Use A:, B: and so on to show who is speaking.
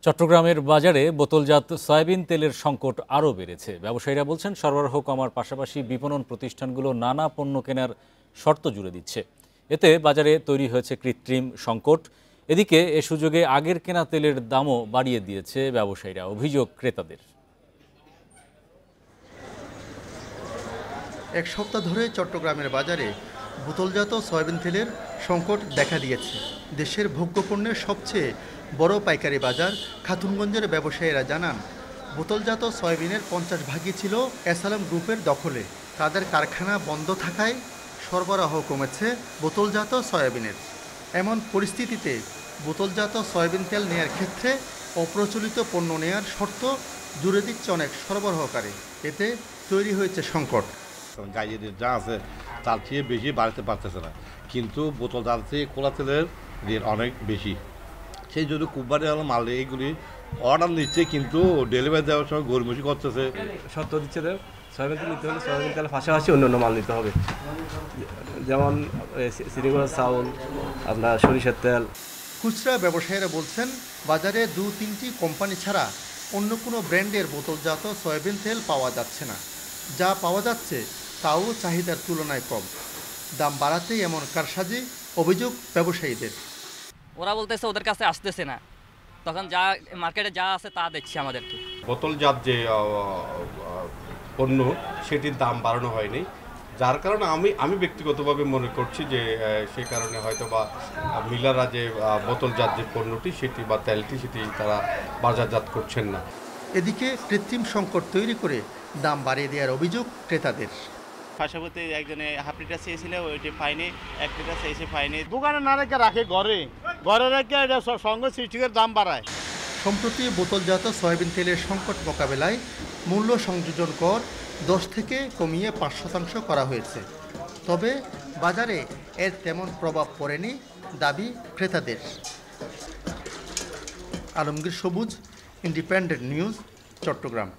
A: চট্টগ্রামের বাজারে বোতলজাত সয়াবিন তেলের সংকট আরও বেড়েছে। ব্যবসায়ীরা বলছেন সরবরাহ কমার পাশাপাশি বিপণন প্রতিষ্ঠানগুলো নানা পণ্য কেনার শর্ত জুড়ে দিচ্ছে। এতে বাজারে তৈরি হয়েছে কৃত্রিম সংকট। এদিকে এ সুযোগে আগের কেনা তেলের দামও বাড়িয়ে দিয়েছে ব্যবসায়ীরা। অভিযোগ ক্রেতাদের।
B: এক সপ্তাহ ধরে চট্টগ্রামের বাজারে বোতলজাত সয়াবিন তেলের সংকট দেখা দিয়েছে। দেশের ভোগ্যপণ্যের সবচেয়ে বড় পাইকারি বাজার খাতুনগঞ্জের ব্যবসায়ীরা জানান, বোতলজাত সয়াবিনের 50 ভাগই ছিল এসএলএম গ্রুপের দখলে। তাদের কারখানা বন্ধ থাকায় সরবরাহ কমেছে বোতলজাত সয়াবিনের। এমন পরিস্থিতিতে বোতলজাত সয়াবিন তেল নেয়ার ক্ষেত্রে অপ্রচলিত পণ্য নেয়ার শর্ত জুড়ে দিচ্ছে অনেক সরবরাহকারী। এতে তৈরি হয়েছে সংকট।
C: গাড়ি যা আছে তার চেয়ে বেশি বাড়াতে পারতেছে না, কিন্তু বোতল জাল থেকে কোলা তেলের রেট অনেক বেশি। সেই জন্য কোম্পানি মাল এইগুলি অর্ডার নিচ্ছে, কিন্তু ডেলিভারি দেওয়ার সময় গরমিশি করতেছে।
D: শর্ত দিচ্ছে সয়াবিন তেল নিতে হলে সয়াবিন তেলের পাশাপাশি অন্য মাল নিতে হবে, যেমন সিরিগুড়ার চাউল, আপনার সরিষার তেল।
B: খুচরা ব্যবসায়ীরা বলছেন, বাজারে 2-3টি কোম্পানি ছাড়া অন্য কোনো ব্র্যান্ডের বোতলজাত সয়াবিন তেল পাওয়া যাচ্ছে না। যা পাওয়া যাচ্ছে তাও চাহিদার তুলনায় কম। দাম বাড়াতেই এমন কারসাজি অভিযোগ ব্যবসায়ীদের।
E: ওরা বলতেছে ওদের কাছে আসতেছে না, তখন যা মার্কেটে যা আছে তা দিচ্ছে আমাদেরকে।
F: বোতলজাত যে পণ্য সেটির দাম বাড়ানো হয়নি, যার কারণে আমি ব্যক্তিগতভাবে মনে করছি যে সেই কারণে হয়তো বা মিলাররা যে বোতলজাত যে পণ্যটি সেটি বা তেলটি সেটি তারা বাজারজাত করছেন না।
B: এদিকে কৃত্রিম সংকট তৈরি করে দাম বাড়িয়ে দেওয়ার অভিযোগ ক্রেতাদের।
G: পাশাপাশি একজনে হাফ লিটার চেয়েছিল, ওইটি পাইনি। 1 লিটার চেয়েছে, পাইনি।
H: দোকানে না রেখে রাখে ঘরে রেখে এটা সঙ্গে সৃষ্টিকের দাম বাড়ায়।
B: সম্প্রতি বোতলজাত সয়াবিন তেলের সংকট মোকাবেলায় মূল্য সংযোজন কর 10 থেকে কমিয়ে 5% করা হয়েছে। তবে বাজারে এর তেমন প্রভাব পড়েনি দাবি ক্রেতাদের। আলমগীর সবুজ, ইন্ডিপেন্ডেন্ট নিউজ, চট্টগ্রাম।